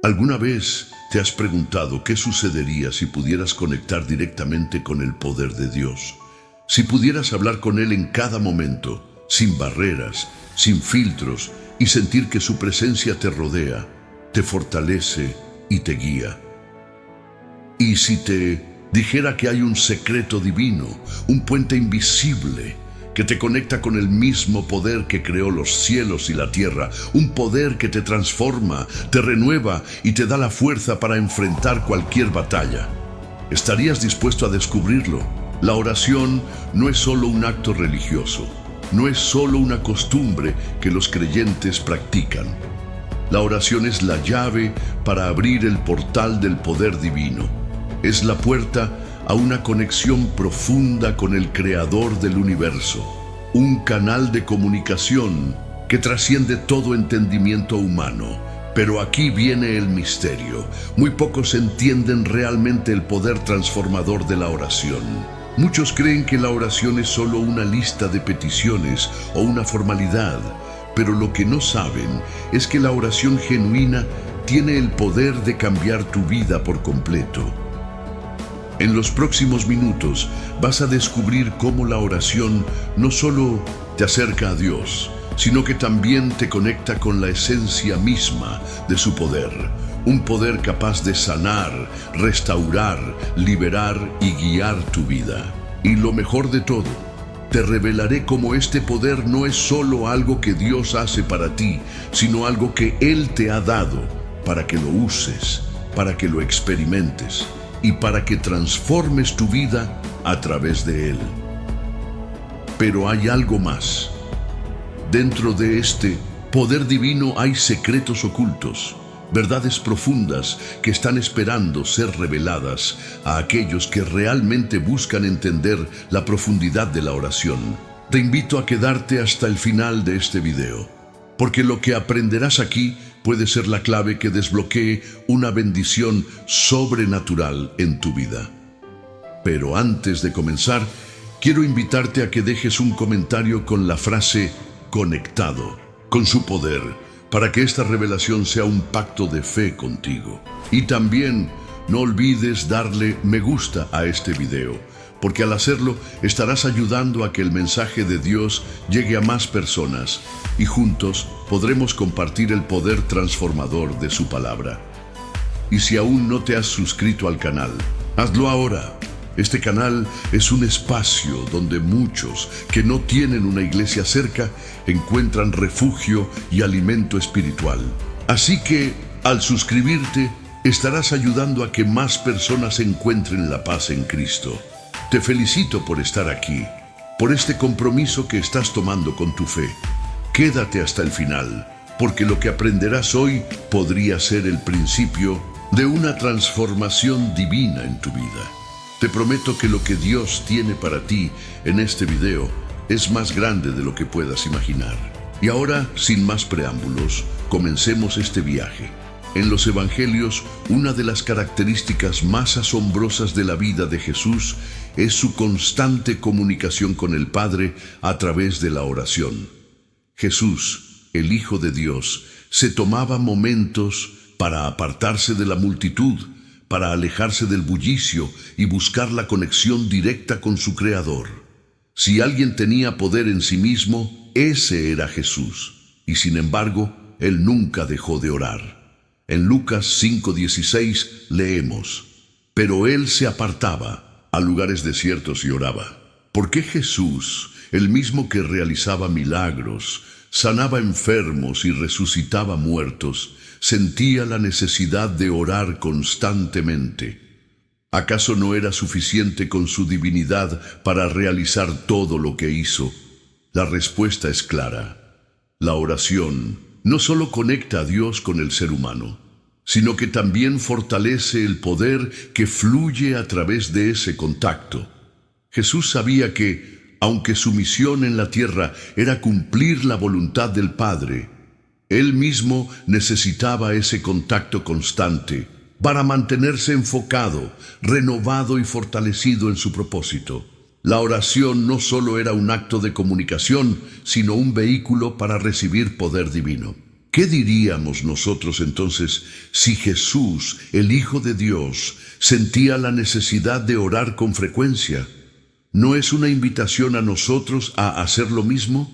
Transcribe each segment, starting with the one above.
¿Alguna vez te has preguntado qué sucedería si pudieras conectar directamente con el poder de Dios? Si pudieras hablar con Él en cada momento, sin barreras, sin filtros, y sentir que su presencia te rodea, te fortalece y te guía. Y si te dijera que hay un secreto divino, un puente invisible, que te conecta con el mismo poder que creó los cielos y la tierra, un poder que te transforma, te renueva y te da la fuerza para enfrentar cualquier batalla. ¿Estarías dispuesto a descubrirlo? La oración no es solo un acto religioso, no es solo una costumbre que los creyentes practican. La oración es la llave para abrir el portal del poder divino. Es la puerta a una conexión profunda con el Creador del universo, un canal de comunicación que trasciende todo entendimiento humano. Pero aquí viene el misterio. Muy pocos entienden realmente el poder transformador de la oración. Muchos creen que la oración es solo una lista de peticiones o una formalidad, pero lo que no saben es que la oración genuina tiene el poder de cambiar tu vida por completo. En los próximos minutos vas a descubrir cómo la oración no solo te acerca a Dios, sino que también te conecta con la esencia misma de su poder. Un poder capaz de sanar, restaurar, liberar y guiar tu vida. Y lo mejor de todo, te revelaré cómo este poder no es solo algo que Dios hace para ti, sino algo que Él te ha dado para que lo uses, para que lo experimentes y para que transformes tu vida a través de Él. Pero hay algo más. Dentro de este poder divino hay secretos ocultos, verdades profundas que están esperando ser reveladas a aquellos que realmente buscan entender la profundidad de la oración. Te invito a quedarte hasta el final de este video, porque lo que aprenderás aquí puede ser la clave que desbloquee una bendición sobrenatural en tu vida. Pero antes de comenzar, quiero invitarte a que dejes un comentario con la frase "conectado" con su poder, para que esta revelación sea un pacto de fe contigo. Y también no olvides darle me gusta a este video, porque al hacerlo estarás ayudando a que el mensaje de Dios llegue a más personas y juntos podremos compartir el poder transformador de su palabra. Y si aún no te has suscrito al canal, hazlo ahora. Este canal es un espacio donde muchos que no tienen una iglesia cerca encuentran refugio y alimento espiritual. Así que, al suscribirte, estarás ayudando a que más personas encuentren la paz en Cristo. Te felicito por estar aquí, por este compromiso que estás tomando con tu fe. Quédate hasta el final, porque lo que aprenderás hoy podría ser el principio de una transformación divina en tu vida. Te prometo que lo que Dios tiene para ti en este video es más grande de lo que puedas imaginar. Y ahora, sin más preámbulos, comencemos este viaje. En los Evangelios, una de las características más asombrosas de la vida de Jesús es su constante comunicación con el Padre a través de la oración. Jesús, el Hijo de Dios, se tomaba momentos para apartarse de la multitud, para alejarse del bullicio y buscar la conexión directa con su Creador. Si alguien tenía poder en sí mismo, ese era Jesús. Y sin embargo, Él nunca dejó de orar. En Lucas 5:16 leemos: pero Él se apartaba a lugares desiertos y oraba. ¿Por qué Jesús, el mismo que realizaba milagros, sanaba enfermos y resucitaba muertos, sentía la necesidad de orar constantemente? ¿Acaso no era suficiente con su divinidad para realizar todo lo que hizo? La respuesta es clara. La oración no solo conecta a Dios con el ser humano, sino que también fortalece el poder que fluye a través de ese contacto. Jesús sabía que, aunque su misión en la tierra era cumplir la voluntad del Padre, Él mismo necesitaba ese contacto constante para mantenerse enfocado, renovado y fortalecido en su propósito. La oración no solo era un acto de comunicación, sino un vehículo para recibir poder divino. ¿Qué diríamos nosotros entonces si Jesús, el Hijo de Dios, sentía la necesidad de orar con frecuencia? ¿No es una invitación a nosotros a hacer lo mismo?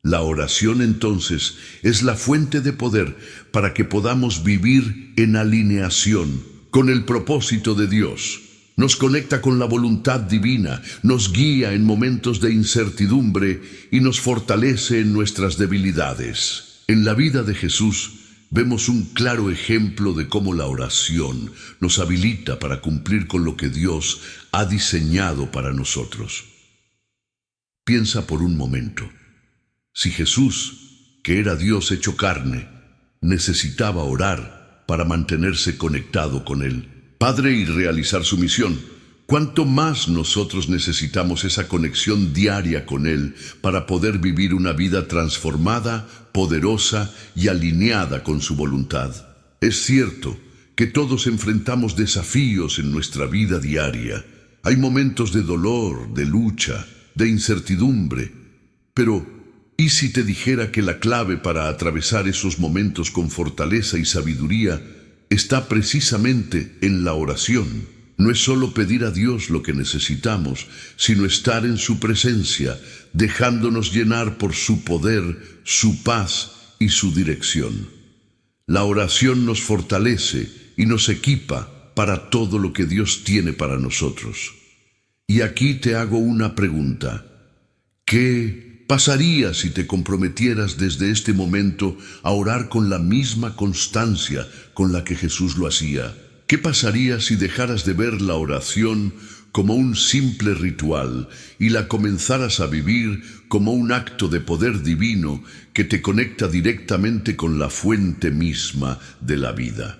La oración entonces es la fuente de poder para que podamos vivir en alineación con el propósito de Dios. Nos conecta con la voluntad divina, nos guía en momentos de incertidumbre y nos fortalece en nuestras debilidades. En la vida de Jesús vemos un claro ejemplo de cómo la oración nos habilita para cumplir con lo que Dios ha diseñado para nosotros. Piensa por un momento. Si Jesús, que era Dios hecho carne, necesitaba orar para mantenerse conectado con el Padre y realizar su misión, ¿cuánto más nosotros necesitamos esa conexión diaria con Él para poder vivir una vida transformada, poderosa y alineada con su voluntad? Es cierto que todos enfrentamos desafíos en nuestra vida diaria. Hay momentos de dolor, de lucha, de incertidumbre, pero ¿y si te dijera que la clave para atravesar esos momentos con fortaleza y sabiduría está precisamente en la oración? No es solo pedir a Dios lo que necesitamos, sino estar en su presencia, dejándonos llenar por su poder, su paz y su dirección. La oración nos fortalece y nos equipa para todo lo que Dios tiene para nosotros. Y aquí te hago una pregunta. ¿Qué pasaría si te comprometieras desde este momento a orar con la misma constancia con la que Jesús lo hacía? ¿Qué pasaría si dejaras de ver la oración como un simple ritual y la comenzaras a vivir como un acto de poder divino que te conecta directamente con la fuente misma de la vida?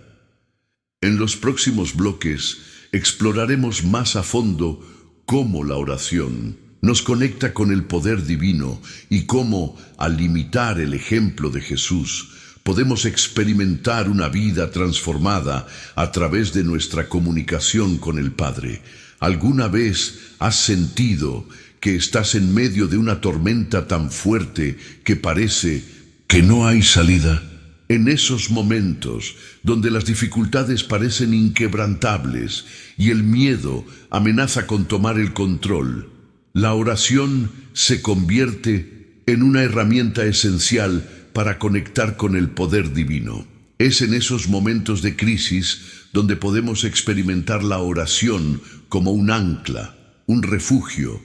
En los próximos bloques exploraremos más a fondo cómo la oración nos conecta con el poder divino y cómo, al imitar el ejemplo de Jesús, podemos experimentar una vida transformada a través de nuestra comunicación con el Padre. ¿Alguna vez has sentido que estás en medio de una tormenta tan fuerte que parece que no hay salida? En esos momentos donde las dificultades parecen inquebrantables y el miedo amenaza con tomar el control, la oración se convierte en una herramienta esencial para conectar con el poder divino. Es en esos momentos de crisis donde podemos experimentar la oración como un ancla, un refugio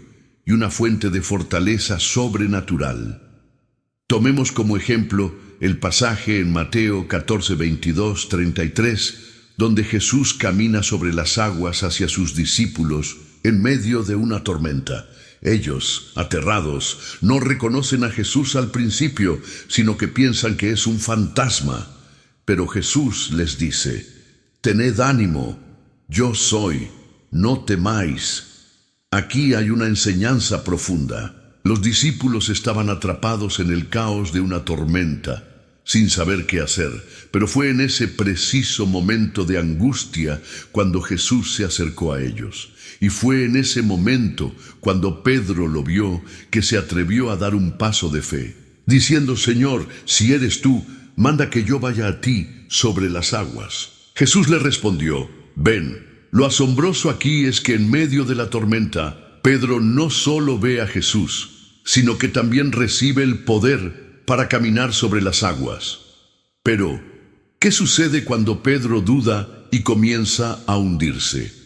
y una fuente de fortaleza sobrenatural. Tomemos como ejemplo el pasaje en Mateo 14, 22, 33, donde Jesús camina sobre las aguas hacia sus discípulos en medio de una tormenta. Ellos, aterrados, no reconocen a Jesús al principio, sino que piensan que es un fantasma. Pero Jesús les dice: «Tened ánimo, yo soy, no temáis». Aquí hay una enseñanza profunda. Los discípulos estaban atrapados en el caos de una tormenta, sin saber qué hacer, pero fue en ese preciso momento de angustia cuando Jesús se acercó a ellos. Y fue en ese momento, cuando Pedro lo vio, que se atrevió a dar un paso de fe, diciendo: «Señor, si eres tú, manda que yo vaya a ti sobre las aguas». Jesús le respondió: «Ven». Lo asombroso aquí es que en medio de la tormenta, Pedro no solo ve a Jesús, sino que también recibe el poder para caminar sobre las aguas. Pero, ¿qué sucede cuando Pedro duda y comienza a hundirse?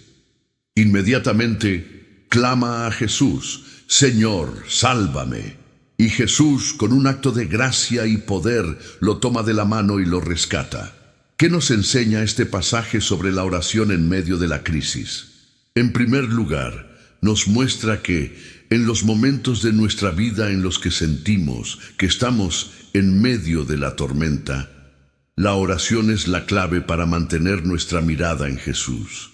Inmediatamente clama a Jesús: «Señor, sálvame». Y Jesús, con un acto de gracia y poder, lo toma de la mano y lo rescata. ¿Qué nos enseña este pasaje sobre la oración en medio de la crisis? En primer lugar, nos muestra que, en los momentos de nuestra vida en los que sentimos que estamos en medio de la tormenta, la oración es la clave para mantener nuestra mirada en Jesús.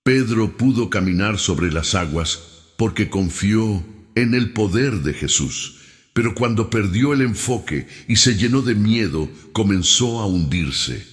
Pedro pudo caminar sobre las aguas porque confió en el poder de Jesús, pero cuando perdió el enfoque y se llenó de miedo, comenzó a hundirse.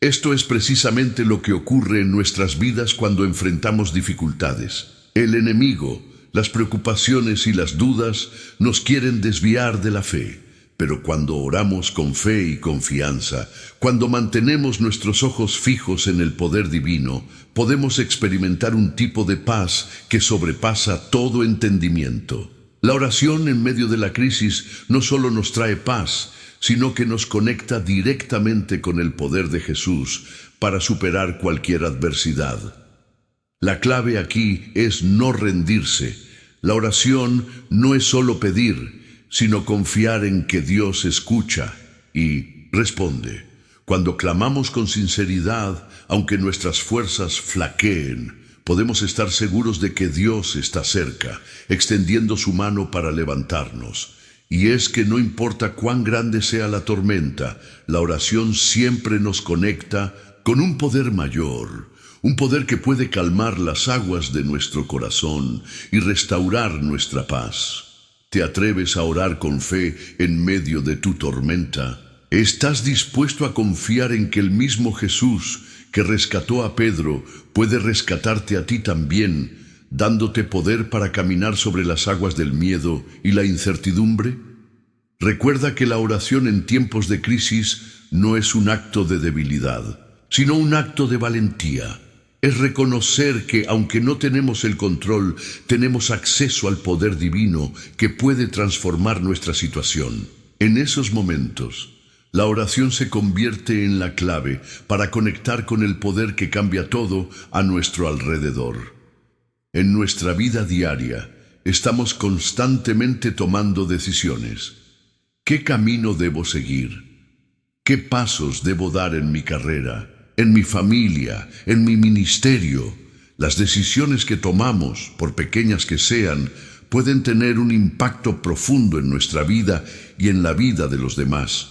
Esto es precisamente lo que ocurre en nuestras vidas cuando enfrentamos dificultades. El enemigo, las preocupaciones y las dudas nos quieren desviar de la fe. Pero cuando oramos con fe y confianza, cuando mantenemos nuestros ojos fijos en el poder divino, podemos experimentar un tipo de paz que sobrepasa todo entendimiento. La oración en medio de la crisis no solo nos trae paz, sino que nos conecta directamente con el poder de Jesús para superar cualquier adversidad. La clave aquí es no rendirse. La oración no es solo pedir, sino confiar en que Dios escucha y responde. Cuando clamamos con sinceridad, aunque nuestras fuerzas flaqueen, podemos estar seguros de que Dios está cerca, extendiendo su mano para levantarnos. Y es que no importa cuán grande sea la tormenta, la oración siempre nos conecta con un poder mayor, un poder que puede calmar las aguas de nuestro corazón y restaurar nuestra paz. ¿Te atreves a orar con fe en medio de tu tormenta? ¿Estás dispuesto a confiar en que el mismo Jesús que rescató a Pedro puede rescatarte a ti también, dándote poder para caminar sobre las aguas del miedo y la incertidumbre? Recuerda que la oración en tiempos de crisis no es un acto de debilidad, sino un acto de valentía. Es reconocer que, aunque no tenemos el control, tenemos acceso al poder divino que puede transformar nuestra situación. En esos momentos, la oración se convierte en la clave para conectar con el poder que cambia todo a nuestro alrededor. En nuestra vida diaria, estamos constantemente tomando decisiones. ¿Qué camino debo seguir? ¿Qué pasos debo dar en mi carrera, en mi familia, en mi ministerio? Las decisiones que tomamos, por pequeñas que sean, pueden tener un impacto profundo en nuestra vida y en la vida de los demás.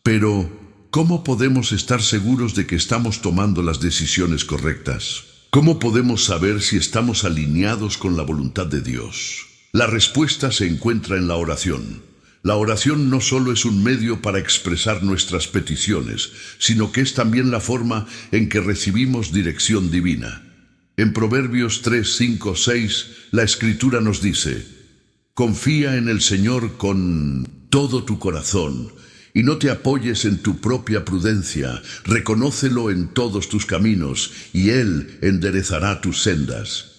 Pero, ¿cómo podemos estar seguros de que estamos tomando las decisiones correctas? ¿Cómo podemos saber si estamos alineados con la voluntad de Dios? La respuesta se encuentra en la oración. La oración no solo es un medio para expresar nuestras peticiones, sino que es también la forma en que recibimos dirección divina. En Proverbios 3, 5, 6, la Escritura nos dice: confía en el Señor con todo tu corazón, y no te apoyes en tu propia prudencia, reconócelo en todos tus caminos, y Él enderezará tus sendas.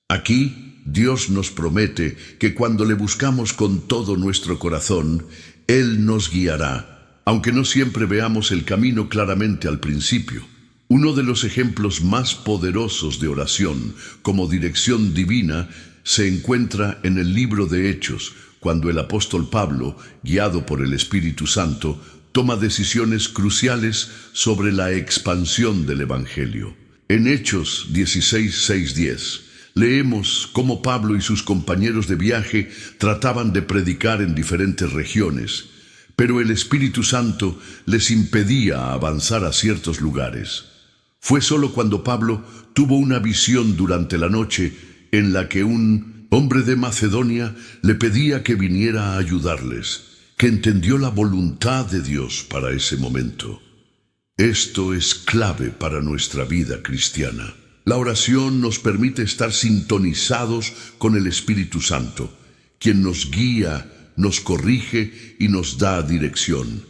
Aquí, Dios nos promete que cuando le buscamos con todo nuestro corazón, Él nos guiará, aunque no siempre veamos el camino claramente al principio. Uno de los ejemplos más poderosos de oración como dirección divina se encuentra en el libro de Hechos, cuando el apóstol Pablo, guiado por el Espíritu Santo, toma decisiones cruciales sobre la expansión del Evangelio. En Hechos 16, 6, 10, leemos cómo Pablo y sus compañeros de viaje trataban de predicar en diferentes regiones, pero el Espíritu Santo les impedía avanzar a ciertos lugares. Fue solo cuando Pablo tuvo una visión durante la noche en la que un hombre de Macedonia le pedía que viniera a ayudarles, que entendió la voluntad de Dios para ese momento. Esto es clave para nuestra vida cristiana. La oración nos permite estar sintonizados con el Espíritu Santo, quien nos guía, nos corrige y nos da dirección.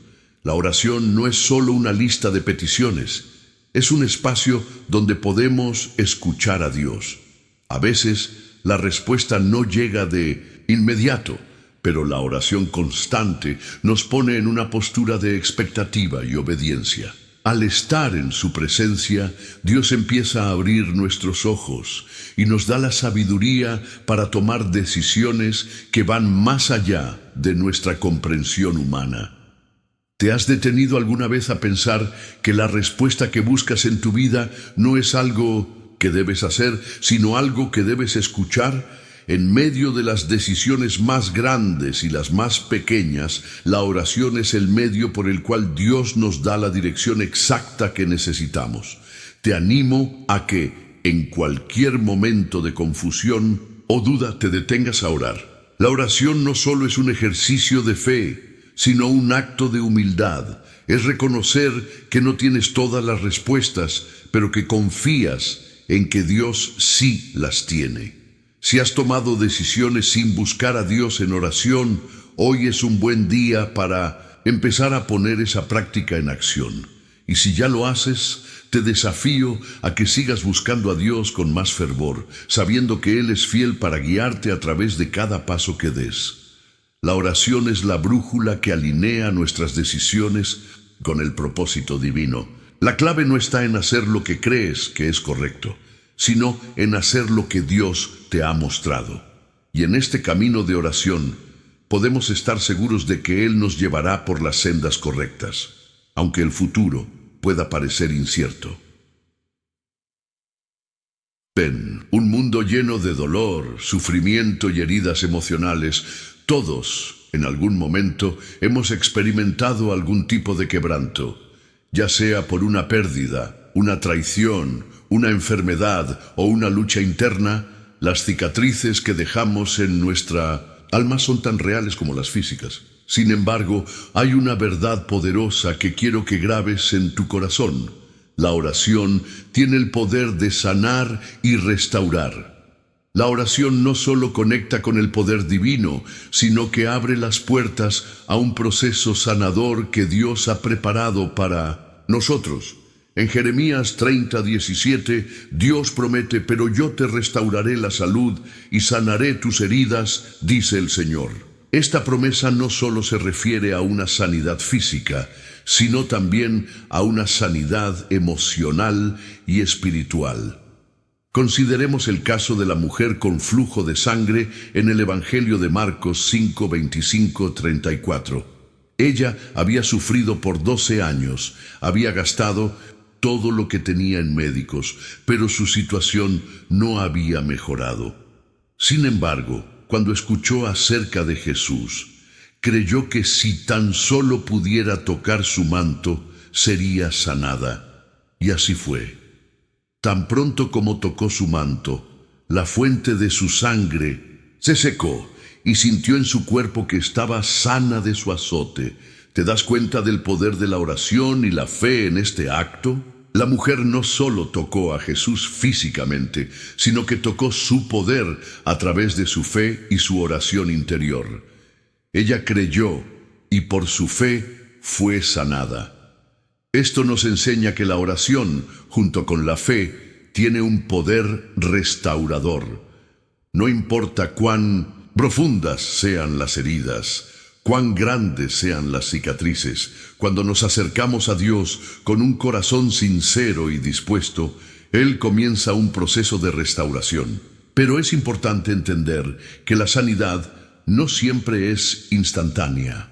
La oración no es solo una lista de peticiones, es un espacio donde podemos escuchar a Dios. A veces, la respuesta no llega de inmediato, pero la oración constante nos pone en una postura de expectativa y obediencia. Al estar en su presencia, Dios empieza a abrir nuestros ojos y nos da la sabiduría para tomar decisiones que van más allá de nuestra comprensión humana. ¿Te has detenido alguna vez a pensar que la respuesta que buscas en tu vida no es algo que debes hacer, sino algo que debes escuchar? En medio de las decisiones más grandes y las más pequeñas, la oración es el medio por el cual Dios nos da la dirección exacta que necesitamos. Te animo a que, en cualquier momento de confusión o duda, te detengas a orar. La oración no solo es un ejercicio de fe, sino un acto de humildad. Es reconocer que no tienes todas las respuestas, pero que confías en que Dios sí las tiene. Si has tomado decisiones sin buscar a Dios en oración Hoy es un buen día para empezar a poner esa práctica en acción. Y si ya lo haces, te desafío a que sigas buscando a Dios con más fervor, sabiendo que Él es fiel para guiarte a través de cada paso que des. La oración es la brújula que alinea nuestras decisiones con el propósito divino. La clave no está en hacer lo que crees que es correcto, sino en hacer lo que Dios te ha mostrado. Y en este camino de oración, podemos estar seguros de que Él nos llevará por las sendas correctas, aunque el futuro pueda parecer incierto. En un mundo lleno de dolor, sufrimiento y heridas emocionales, todos, en algún momento, hemos experimentado algún tipo de quebranto, ya sea por una pérdida, una traición, una enfermedad o una lucha interna. Las cicatrices que dejamos en nuestra alma son tan reales como las físicas. Sin embargo, hay una verdad poderosa que quiero que grabes en tu corazón. La oración tiene el poder de sanar y restaurar. La oración no solo conecta con el poder divino, sino que abre las puertas a un proceso sanador que Dios ha preparado para nosotros. En Jeremías 30:17, Dios promete: pero yo te restauraré la salud y sanaré tus heridas, dice el Señor. Esta promesa no solo se refiere a una sanidad física, sino también a una sanidad emocional y espiritual. Consideremos el caso de la mujer con flujo de sangre en el Evangelio de Marcos 5:25-34. Ella había sufrido por 12 años, había gastado todo lo que tenía en médicos, pero su situación no había mejorado. Sin embargo, cuando escuchó acerca de Jesús, creyó que si tan solo pudiera tocar su manto, sería sanada. Y así fue. Tan pronto como tocó su manto, la fuente de su sangre se secó y sintió en su cuerpo que estaba sana de su azote. ¿Te das cuenta del poder de la oración y la fe en este acto? La mujer no solo tocó a Jesús físicamente, sino que tocó su poder a través de su fe y su oración interior. Ella creyó y por su fe fue sanada. Esto nos enseña que la oración, junto con la fe, tiene un poder restaurador. No importa cuán profundas sean las heridas, cuán grandes sean las cicatrices, cuando nos acercamos a Dios con un corazón sincero y dispuesto, Él comienza un proceso de restauración. Pero es importante entender que la sanidad no siempre es instantánea.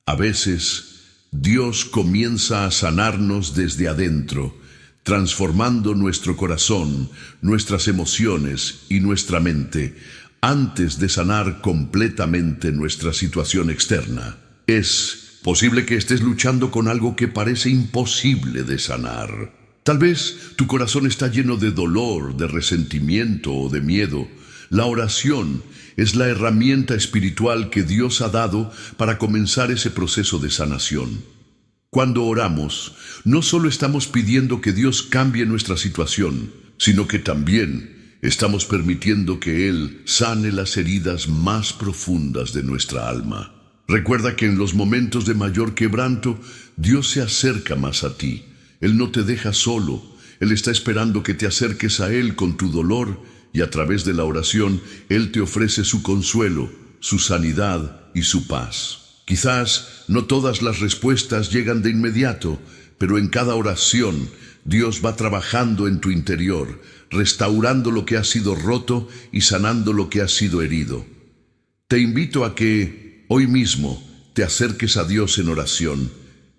A veces, Dios comienza a sanarnos desde adentro, transformando nuestro corazón, nuestras emociones y nuestra mente, antes de sanar completamente nuestra situación externa. Es posible que estés luchando con algo que parece imposible de sanar. Tal vez tu corazón está lleno de dolor, de resentimiento o de miedo. La oración es la herramienta espiritual que Dios ha dado para comenzar ese proceso de sanación. Cuando oramos, no solo estamos pidiendo que Dios cambie nuestra situación, sino que también estamos permitiendo que Él sane las heridas más profundas de nuestra alma. Recuerda que en los momentos de mayor quebranto, Dios se acerca más a ti. Él no te deja solo. Él está esperando que te acerques a Él con tu dolor y a través de la oración, Él te ofrece su consuelo, su sanidad y su paz. Quizás no todas las respuestas llegan de inmediato, pero en cada oración, Dios va trabajando en tu interior, restaurando lo que ha sido roto y sanando lo que ha sido herido. Te invito a que hoy mismo te acerques a Dios en oración,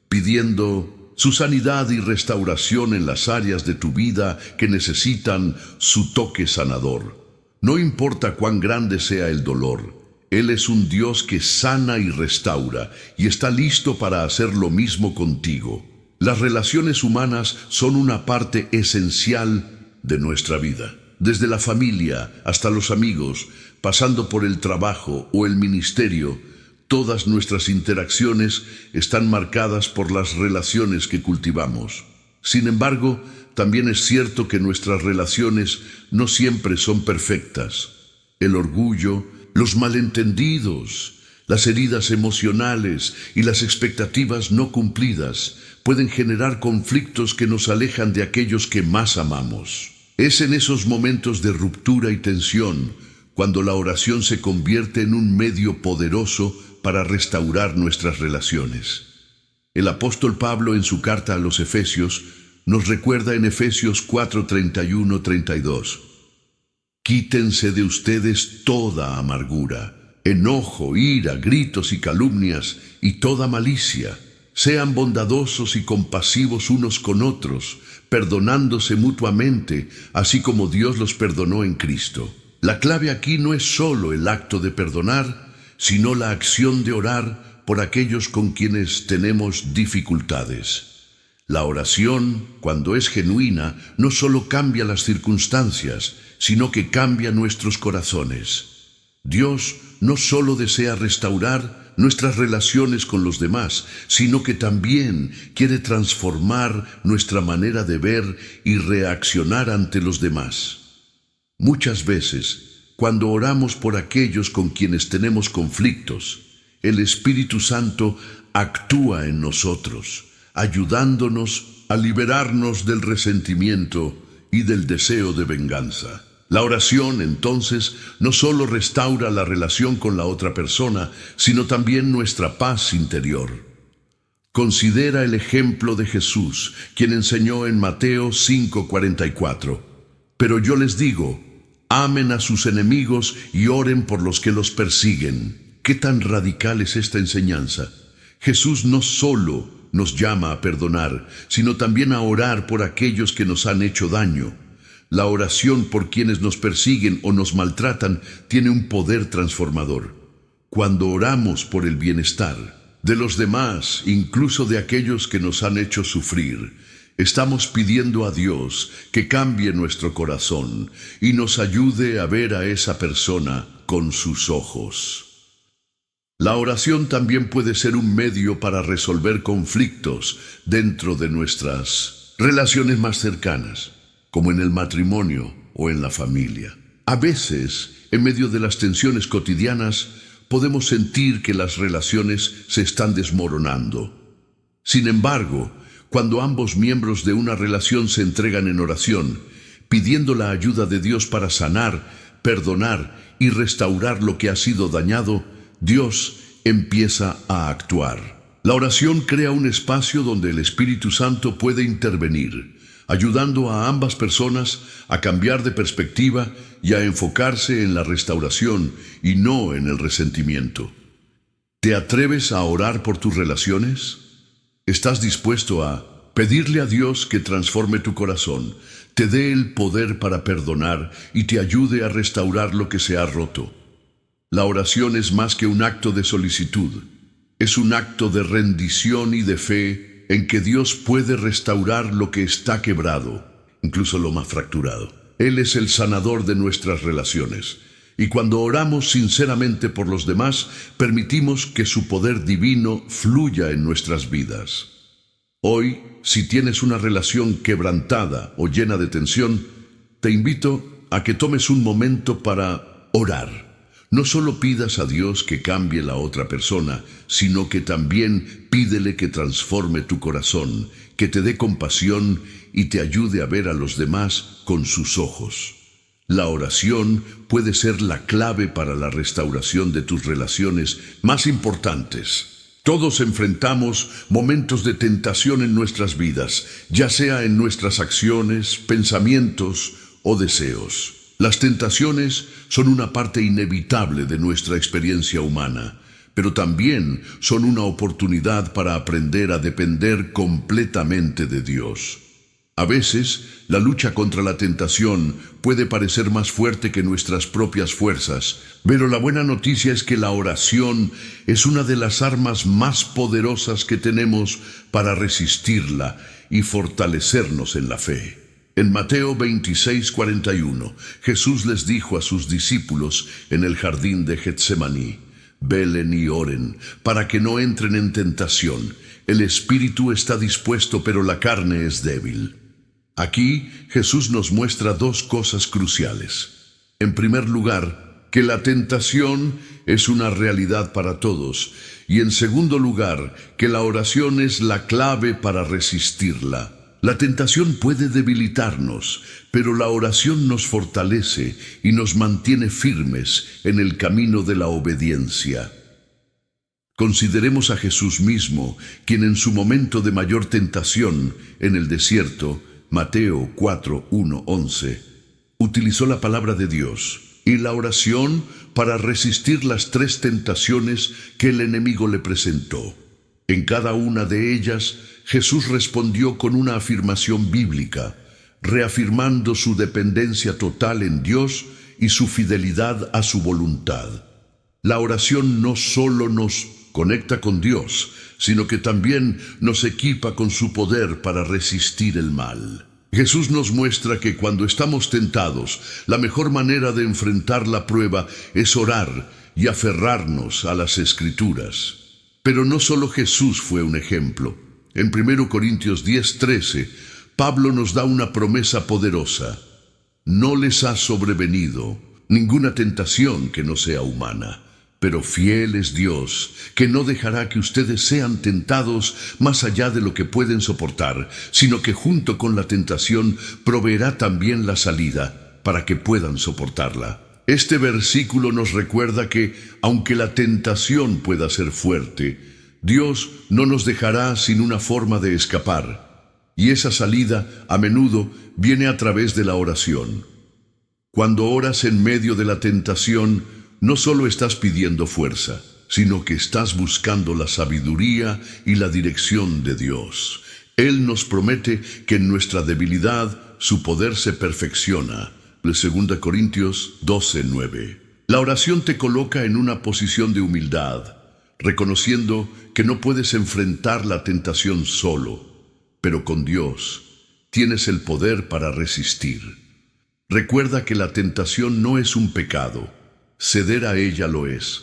pidiendo su sanidad y restauración en las áreas de tu vida que necesitan su toque sanador. No importa cuán grande sea el dolor, Él es un Dios que sana y restaura y está listo para hacer lo mismo contigo. Las relaciones humanas son una parte esencial de nuestra vida. Desde la familia hasta los amigos, pasando por el trabajo o el ministerio, todas nuestras interacciones están marcadas por las relaciones que cultivamos. Sin embargo, también es cierto que nuestras relaciones no siempre son perfectas. El orgullo, los malentendidos, Las heridas emocionales y las expectativas no cumplidas pueden generar conflictos que nos alejan de aquellos que más amamos. Es en esos momentos de ruptura y tensión cuando la oración se convierte en un medio poderoso para restaurar nuestras relaciones. El apóstol Pablo, en su carta a los Efesios, nos recuerda en Efesios 4:31-32: quítense de ustedes toda amargura, enojo, ira, gritos y calumnias y toda malicia. Sean bondadosos y compasivos unos con otros, perdonándose mutuamente, así como Dios los perdonó en Cristo. La clave aquí no es solo el acto de perdonar, sino la acción de orar por aquellos con quienes tenemos dificultades. La oración, cuando es genuina, no solo cambia las circunstancias, sino que cambia nuestros corazones. Dios no solo desea restaurar nuestras relaciones con los demás, sino que también quiere transformar nuestra manera de ver y reaccionar ante los demás. Muchas veces, cuando oramos por aquellos con quienes tenemos conflictos, el Espíritu Santo actúa en nosotros, ayudándonos a liberarnos del resentimiento y del deseo de venganza. La oración, entonces, no solo restaura la relación con la otra persona, sino también nuestra paz interior. Considera el ejemplo de Jesús, quien enseñó en Mateo 5:44: pero yo les digo, amen a sus enemigos y oren por los que los persiguen. ¿Qué tan radical es esta enseñanza? Jesús no solo nos llama a perdonar, sino también a orar por aquellos que nos han hecho daño. La oración por quienes nos persiguen o nos maltratan tiene un poder transformador. Cuando oramos por el bienestar de los demás, incluso de aquellos que nos han hecho sufrir, estamos pidiendo a Dios que cambie nuestro corazón y nos ayude a ver a esa persona con sus ojos. La oración también puede ser un medio para resolver conflictos dentro de nuestras relaciones más cercanas, como en el matrimonio o en la familia. A veces, en medio de las tensiones cotidianas, podemos sentir que las relaciones se están desmoronando. Sin embargo, cuando ambos miembros de una relación se entregan en oración, pidiendo la ayuda de Dios para sanar, perdonar y restaurar lo que ha sido dañado, Dios empieza a actuar. La oración crea un espacio donde el Espíritu Santo puede intervenir, ayudando a ambas personas a cambiar de perspectiva y a enfocarse en la restauración y no en el resentimiento. ¿Te atreves a orar por tus relaciones? ¿Estás dispuesto a pedirle a Dios que transforme tu corazón, te dé el poder para perdonar y te ayude a restaurar lo que se ha roto? La oración es más que un acto de solicitud, es un acto de rendición y de fe en que Dios puede restaurar lo que está quebrado, incluso lo más fracturado. Él es el sanador de nuestras relaciones, y cuando oramos sinceramente por los demás, permitimos que su poder divino fluya en nuestras vidas. Hoy, si tienes una relación quebrantada o llena de tensión, te invito a que tomes un momento para orar. No solo pidas a Dios que cambie la otra persona, sino que también pídele que transforme tu corazón, que te dé compasión y te ayude a ver a los demás con sus ojos. La oración puede ser la clave para la restauración de tus relaciones más importantes. Todos enfrentamos momentos de tentación en nuestras vidas, ya sea en nuestras acciones, pensamientos o deseos. Las tentaciones son una parte inevitable de nuestra experiencia humana, pero también son una oportunidad para aprender a depender completamente de Dios. A veces, la lucha contra la tentación puede parecer más fuerte que nuestras propias fuerzas, pero la buena noticia es que la oración es una de las armas más poderosas que tenemos para resistirla y fortalecernos en la fe. En Mateo 26:41, Jesús les dijo a sus discípulos en el jardín de Getsemaní: velen y oren, para que no entren en tentación. El espíritu está dispuesto, pero la carne es débil. Aquí, Jesús nos muestra dos cosas cruciales. En primer lugar, que la tentación es una realidad para todos, y en segundo lugar, que la oración es la clave para resistirla. La tentación puede debilitarnos, pero la oración nos fortalece y nos mantiene firmes en el camino de la obediencia. Consideremos a Jesús mismo, quien en su momento de mayor tentación en el desierto, Mateo 4, 1, 11, utilizó la palabra de Dios y la oración para resistir las 3 tentaciones que el enemigo le presentó. En cada una de ellas, Jesús respondió con una afirmación bíblica, reafirmando su dependencia total en Dios y su fidelidad a su voluntad. La oración no solo nos conecta con Dios, sino que también nos equipa con su poder para resistir el mal. Jesús nos muestra que cuando estamos tentados, la mejor manera de enfrentar la prueba es orar y aferrarnos a las Escrituras. Pero no solo Jesús fue un ejemplo. En 1 Corintios 10:13, Pablo nos da una promesa poderosa. No les ha sobrevenido ninguna tentación que no sea humana, pero fiel es Dios, que no dejará que ustedes sean tentados más allá de lo que pueden soportar, sino que junto con la tentación proveerá también la salida para que puedan soportarla. Este versículo nos recuerda que, aunque la tentación pueda ser fuerte, Dios no nos dejará sin una forma de escapar, y esa salida a menudo viene a través de la oración. Cuando oras en medio de la tentación, no solo estás pidiendo fuerza, sino que estás buscando la sabiduría y la dirección de Dios. Él nos promete que en nuestra debilidad su poder se perfecciona. 2 Corintios 12:9. La oración te coloca en una posición de humildad, reconociendo que no puedes enfrentar la tentación solo, pero con Dios tienes el poder para resistir. Recuerda que la tentación no es un pecado, ceder a ella lo es.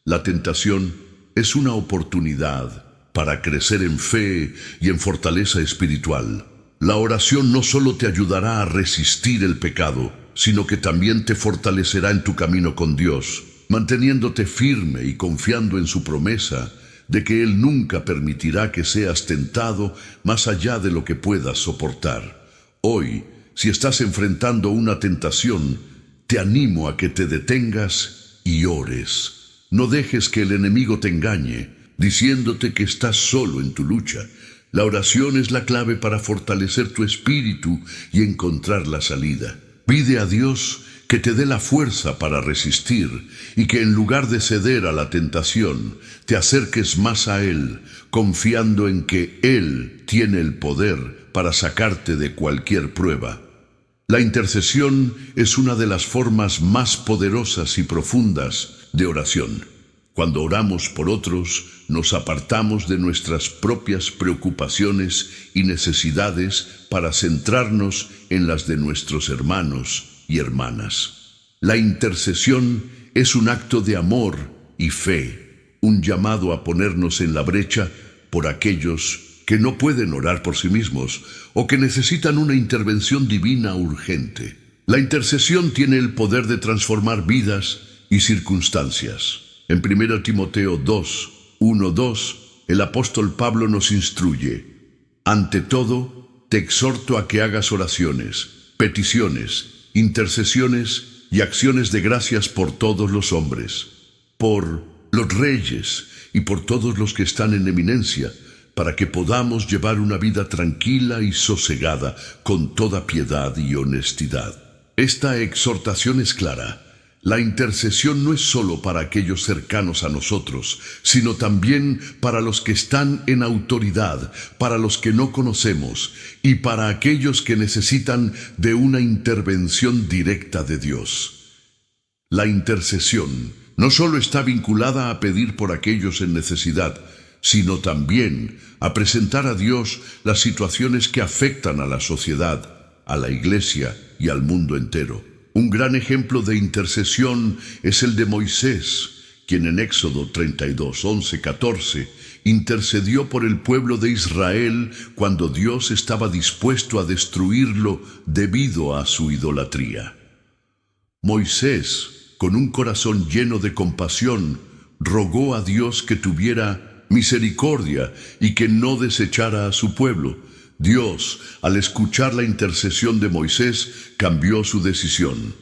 La tentación es una oportunidad para crecer en fe y en fortaleza espiritual. La oración no solo te ayudará a resistir el pecado, sino que también te fortalecerá en tu camino con Dios, manteniéndote firme y confiando en su promesa de que Él nunca permitirá que seas tentado más allá de lo que puedas soportar. Hoy, si estás enfrentando una tentación, te animo a que te detengas y ores. No dejes que el enemigo te engañe, diciéndote que estás solo en tu lucha. La oración es la clave para fortalecer tu espíritu y encontrar la salida. Pide a Dios que te dé la fuerza para resistir y que en lugar de ceder a la tentación, te acerques más a Él, confiando en que Él tiene el poder para sacarte de cualquier prueba. La intercesión es una de las formas más poderosas y profundas de oración. Cuando oramos por otros, nos apartamos de nuestras propias preocupaciones y necesidades para centrarnos en las de nuestros hermanos y hermanas. La intercesión es un acto de amor y fe, un llamado a ponernos en la brecha por aquellos que no pueden orar por sí mismos o que necesitan una intervención divina urgente. La intercesión tiene el poder de transformar vidas y circunstancias. En 1 Timoteo 2, 1, 2, el apóstol Pablo nos instruye: ante todo, te exhorto a que hagas oraciones, peticiones, intercesiones y acciones de gracias por todos los hombres, por los reyes y por todos los que están en eminencia, para que podamos llevar una vida tranquila y sosegada, con toda piedad y honestidad. Esta exhortación es clara. La intercesión no es solo para aquellos cercanos a nosotros, sino también para los que están en autoridad, para los que no conocemos y para aquellos que necesitan de una intervención directa de Dios. La intercesión no solo está vinculada a pedir por aquellos en necesidad, sino también a presentar a Dios las situaciones que afectan a la sociedad, a la iglesia y al mundo entero. Un gran ejemplo de intercesión es el de Moisés, quien en Éxodo 32, 11, 14 intercedió por el pueblo de Israel cuando Dios estaba dispuesto a destruirlo debido a su idolatría. Moisés con un corazón lleno de compasión, rogó a Dios que tuviera misericordia y que no desechara a su pueblo. Dios, al escuchar la intercesión de Moisés, cambió su decisión.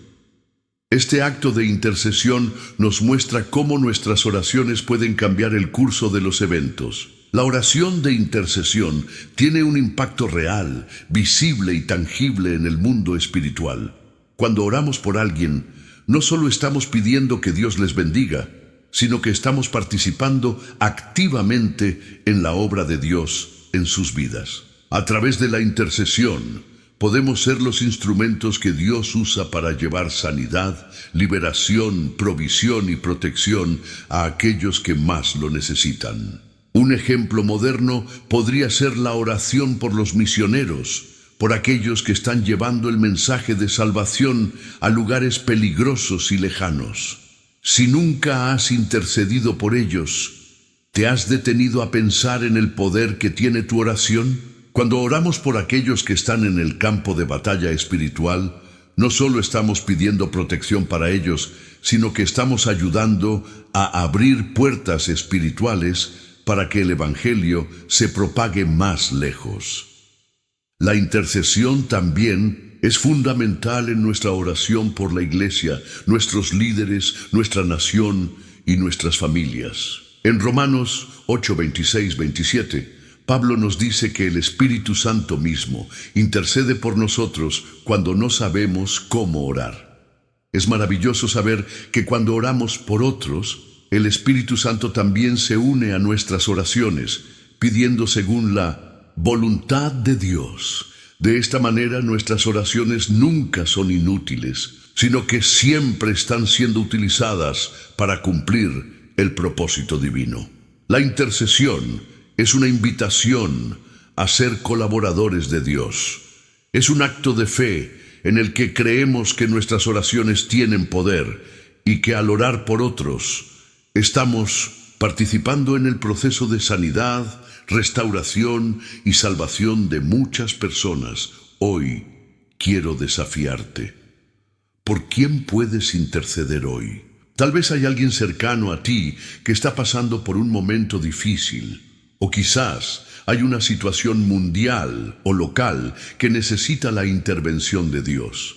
Este acto de intercesión nos muestra cómo nuestras oraciones pueden cambiar el curso de los eventos. La oración de intercesión tiene un impacto real, visible y tangible en el mundo espiritual. Cuando oramos por alguien, no solo estamos pidiendo que Dios les bendiga, sino que estamos participando activamente en la obra de Dios en sus vidas. A través de la intercesión, podemos ser los instrumentos que Dios usa para llevar sanidad, liberación, provisión y protección a aquellos que más lo necesitan. Un ejemplo moderno podría ser la oración por los misioneros, por aquellos que están llevando el mensaje de salvación a lugares peligrosos y lejanos. Si nunca has intercedido por ellos, ¿te has detenido a pensar en el poder que tiene tu oración? Cuando oramos por aquellos que están en el campo de batalla espiritual, no solo estamos pidiendo protección para ellos, sino que estamos ayudando a abrir puertas espirituales para que el Evangelio se propague más lejos. La intercesión también es fundamental en nuestra oración por la Iglesia, nuestros líderes, nuestra nación y nuestras familias. En Romanos 8, 26, 27, Pablo nos dice que el Espíritu Santo mismo intercede por nosotros cuando no sabemos cómo orar. Es maravilloso saber que cuando oramos por otros, el Espíritu Santo también se une a nuestras oraciones, pidiendo según la voluntad de Dios. De esta manera nuestras oraciones nunca son inútiles, sino que siempre están siendo utilizadas para cumplir el propósito divino. La intercesión es una invitación a ser colaboradores de Dios. Es un acto de fe en el que creemos que nuestras oraciones tienen poder y que al orar por otros, estamos participando en el proceso de sanidad, restauración y salvación de muchas personas. Hoy quiero desafiarte. ¿Por quién puedes interceder hoy? Tal vez hay alguien cercano a ti que está pasando por un momento difícil, o quizás hay una situación mundial o local que necesita la intervención de Dios.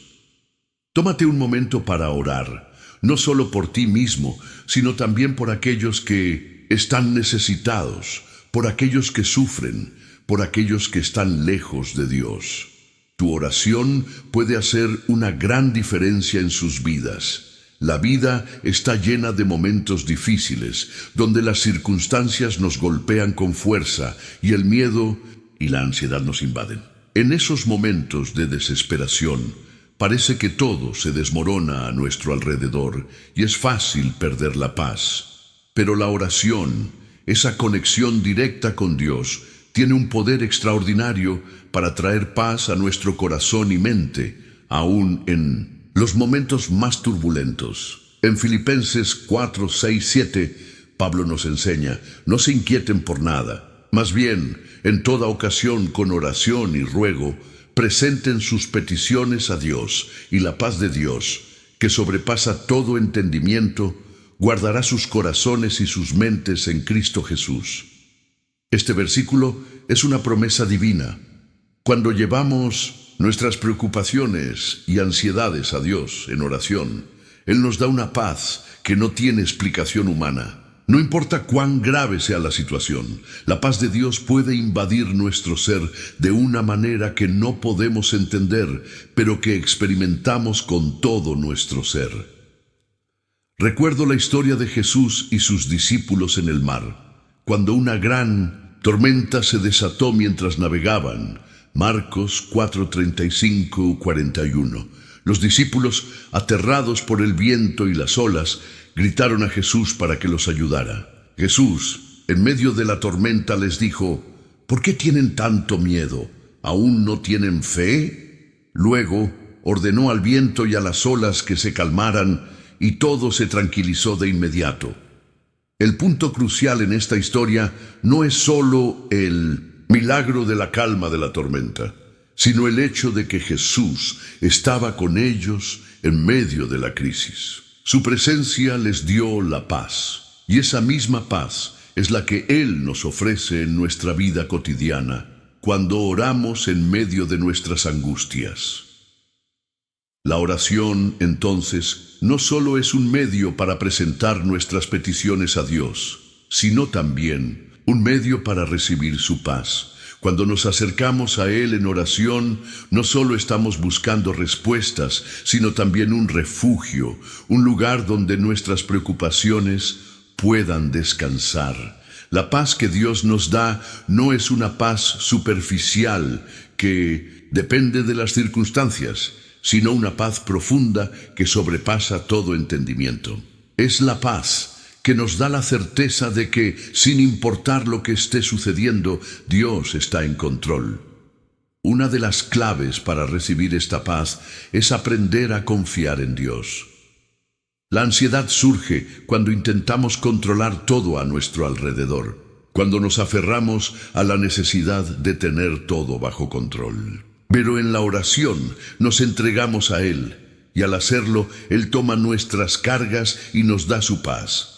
Tómate un momento para orar, no solo por ti mismo, sino también por aquellos que están necesitados, por aquellos que sufren, por aquellos que están lejos de Dios. Tu oración puede hacer una gran diferencia en sus vidas. La vida está llena de momentos difíciles, donde las circunstancias nos golpean con fuerza y el miedo y la ansiedad nos invaden. En esos momentos de desesperación, parece que todo se desmorona a nuestro alrededor y es fácil perder la paz. Pero la oración, esa conexión directa con Dios, tiene un poder extraordinario para traer paz a nuestro corazón y mente, aún en los momentos más turbulentos. En Filipenses 4, 6, 7, Pablo nos enseña: no se inquieten por nada, más bien, en toda ocasión con oración y ruego, presenten sus peticiones a Dios, y la paz de Dios, que sobrepasa todo entendimiento, guardará sus corazones y sus mentes en Cristo Jesús. Este versículo es una promesa divina. Cuando llevamos nuestras preocupaciones y ansiedades a Dios en oración, Él nos da una paz que no tiene explicación humana. No importa cuán grave sea la situación, la paz de Dios puede invadir nuestro ser de una manera que no podemos entender, pero que experimentamos con todo nuestro ser. Recuerdo la historia de Jesús y sus discípulos en el mar, cuando una gran tormenta se desató mientras navegaban. Marcos 4:35-41. Los discípulos, aterrados por el viento y las olas, gritaron a Jesús para que los ayudara. Jesús, en medio de la tormenta, les dijo: ¿por qué tienen tanto miedo? ¿Aún no tienen fe? Luego ordenó al viento y a las olas que se calmaran, y todo se tranquilizó de inmediato. El punto crucial en esta historia no es solo el milagro de la calma de la tormenta, sino el hecho de que Jesús estaba con ellos en medio de la crisis. Su presencia les dio la paz, y esa misma paz es la que Él nos ofrece en nuestra vida cotidiana, cuando oramos en medio de nuestras angustias. La oración, entonces, no solo es un medio para presentar nuestras peticiones a Dios, sino también un medio para recibir su paz. Cuando nos acercamos a Él en oración, no solo estamos buscando respuestas, sino también un refugio, un lugar donde nuestras preocupaciones puedan descansar. La paz que Dios nos da no es una paz superficial que depende de las circunstancias, sino una paz profunda que sobrepasa todo entendimiento. Es la paz que nos da la certeza de que, sin importar lo que esté sucediendo, Dios está en control. Una de las claves para recibir esta paz es aprender a confiar en Dios. La ansiedad surge cuando intentamos controlar todo a nuestro alrededor, cuando nos aferramos a la necesidad de tener todo bajo control. Pero en la oración nos entregamos a Él, y al hacerlo, Él toma nuestras cargas y nos da su paz.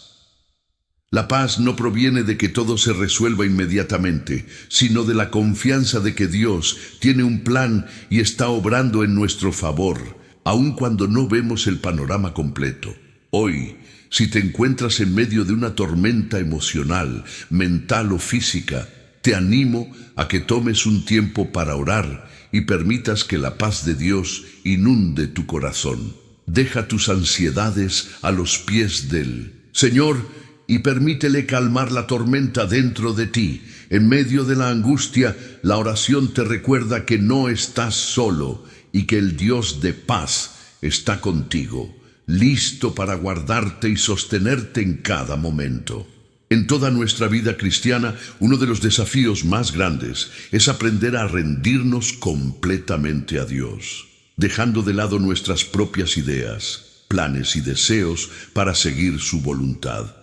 La paz no proviene de que todo se resuelva inmediatamente, sino de la confianza de que Dios tiene un plan y está obrando en nuestro favor, aun cuando no vemos el panorama completo. Hoy, si te encuentras en medio de una tormenta emocional, mental o física, te animo a que tomes un tiempo para orar y permitas que la paz de Dios inunde tu corazón. Deja tus ansiedades a los pies del Señor y permítele calmar la tormenta dentro de ti. En medio de la angustia, la oración te recuerda que no estás solo y que el Dios de paz está contigo, listo para guardarte y sostenerte en cada momento. En toda nuestra vida cristiana, uno de los desafíos más grandes es aprender a rendirnos completamente a Dios, dejando de lado nuestras propias ideas, planes y deseos para seguir su voluntad.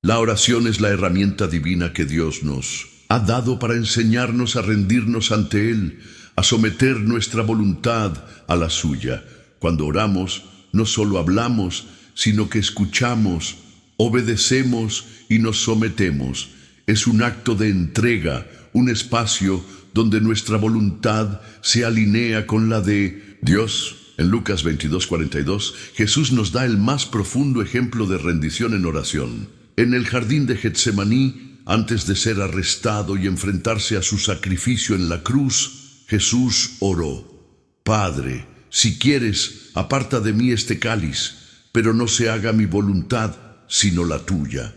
La oración es la herramienta divina que Dios nos ha dado para enseñarnos a rendirnos ante Él, a someter nuestra voluntad a la suya. Cuando oramos, no solo hablamos, sino que escuchamos, obedecemos y nos sometemos. Es un acto de entrega, un espacio donde nuestra voluntad se alinea con la de Dios. En Lucas 22:42, Jesús nos da el más profundo ejemplo de rendición en oración. En el jardín de Getsemaní, antes de ser arrestado y enfrentarse a su sacrificio en la cruz, Jesús oró: Padre, si quieres, aparta de mí este cáliz, pero no se haga mi voluntad, sino la tuya.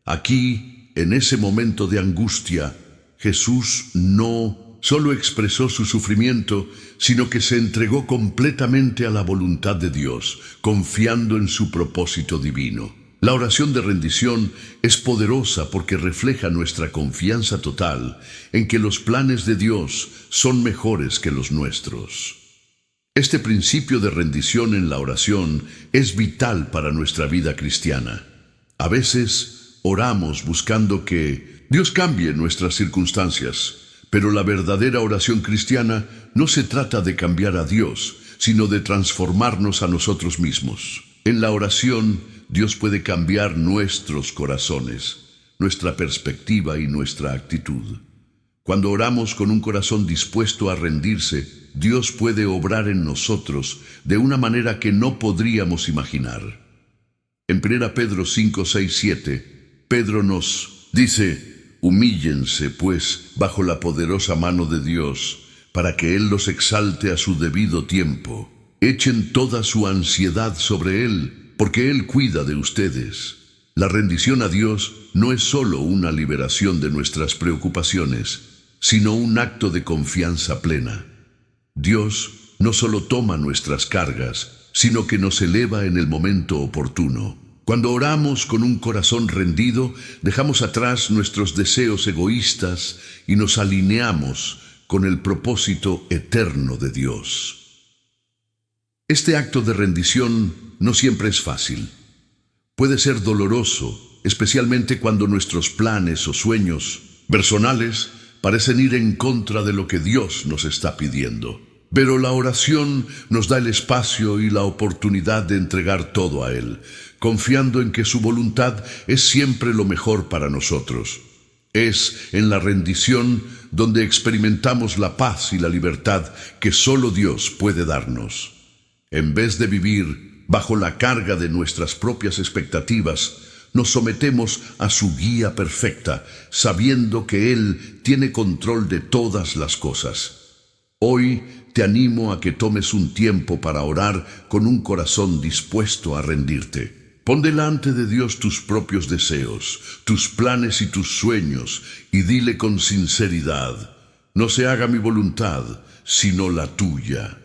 Aquí, en ese momento de angustia, Jesús no solo expresó su sufrimiento, sino que se entregó completamente a la voluntad de Dios, confiando en su propósito divino. La oración de rendición es poderosa porque refleja nuestra confianza total en que los planes de Dios son mejores que los nuestros. Este principio de rendición en la oración es vital para nuestra vida cristiana. A veces oramos buscando que Dios cambie nuestras circunstancias, pero la verdadera oración cristiana no se trata de cambiar a Dios, sino de transformarnos a nosotros mismos. En la oración, Dios puede cambiar nuestros corazones, nuestra perspectiva y nuestra actitud. Cuando oramos con un corazón dispuesto a rendirse, Dios puede obrar en nosotros de una manera que no podríamos imaginar. En 1 Pedro 5, 6, 7, Pedro nos dice: humíllense, pues, bajo la poderosa mano de Dios, para que Él los exalte a su debido tiempo. Echen toda su ansiedad sobre Él, porque Él cuida de ustedes. La rendición a Dios no es solo una liberación de nuestras preocupaciones, sino un acto de confianza plena. Dios no solo toma nuestras cargas, sino que nos eleva en el momento oportuno. Cuando oramos con un corazón rendido, dejamos atrás nuestros deseos egoístas y nos alineamos con el propósito eterno de Dios. Este acto de rendición no siempre es fácil. Puede ser doloroso, especialmente cuando nuestros planes o sueños personales parecen ir en contra de lo que Dios nos está pidiendo. Pero la oración nos da el espacio y la oportunidad de entregar todo a Él, confiando en que su voluntad es siempre lo mejor para nosotros. Es en la rendición donde experimentamos la paz y la libertad que solo Dios puede darnos. En vez de vivir bajo la carga de nuestras propias expectativas, nos sometemos a su guía perfecta, sabiendo que Él tiene control de todas las cosas. Hoy te animo a que tomes un tiempo para orar con un corazón dispuesto a rendirte. Pon delante de Dios tus propios deseos, tus planes y tus sueños, y dile con sinceridad: no se haga mi voluntad, sino la tuya.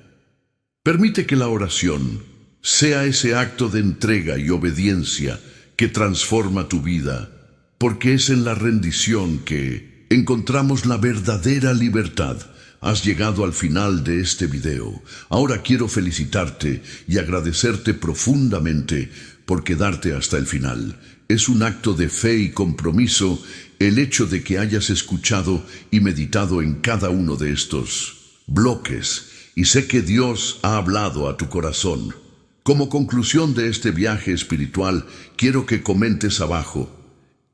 Permite que la oración sea ese acto de entrega y obediencia que transforma tu vida, porque es en la rendición que encontramos la verdadera libertad. Has llegado al final de este video. Ahora quiero felicitarte y agradecerte profundamente por quedarte hasta el final. Es un acto de fe y compromiso el hecho de que hayas escuchado y meditado en cada uno de estos bloques, y sé que Dios ha hablado a tu corazón. Como conclusión de este viaje espiritual, quiero que comentes abajo: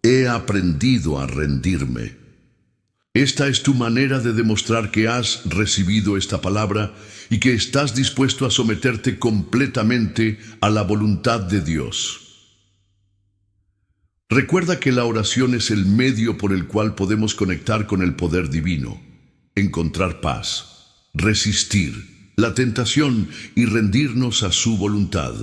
he aprendido a rendirme. Esta es tu manera de demostrar que has recibido esta palabra y que estás dispuesto a someterte completamente a la voluntad de Dios. Recuerda que la oración es el medio por el cual podemos conectar con el poder divino, encontrar paz, resistir la tentación y rendirnos a su voluntad.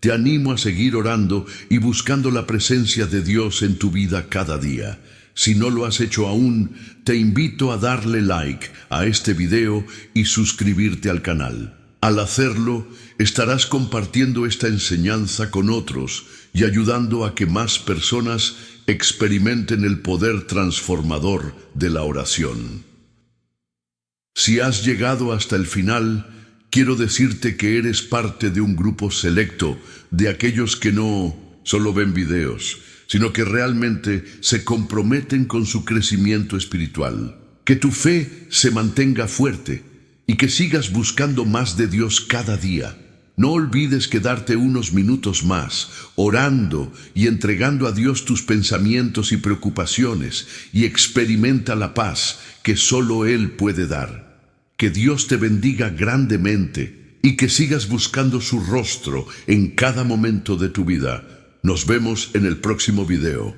Te animo a seguir orando y buscando la presencia de Dios en tu vida cada día. Si no lo has hecho aún, te invito a darle like a este video y suscribirte al canal. Al hacerlo, estarás compartiendo esta enseñanza con otros y ayudando a que más personas experimenten el poder transformador de la oración. Si has llegado hasta el final, quiero decirte que eres parte de un grupo selecto de aquellos que no solo ven videos, sino que realmente se comprometen con su crecimiento espiritual. Que tu fe se mantenga fuerte y que sigas buscando más de Dios cada día. No olvides quedarte unos minutos más, orando y entregando a Dios tus pensamientos y preocupaciones, y experimenta la paz que solo Él puede dar. Que Dios te bendiga grandemente y que sigas buscando su rostro en cada momento de tu vida. Nos vemos en el próximo video.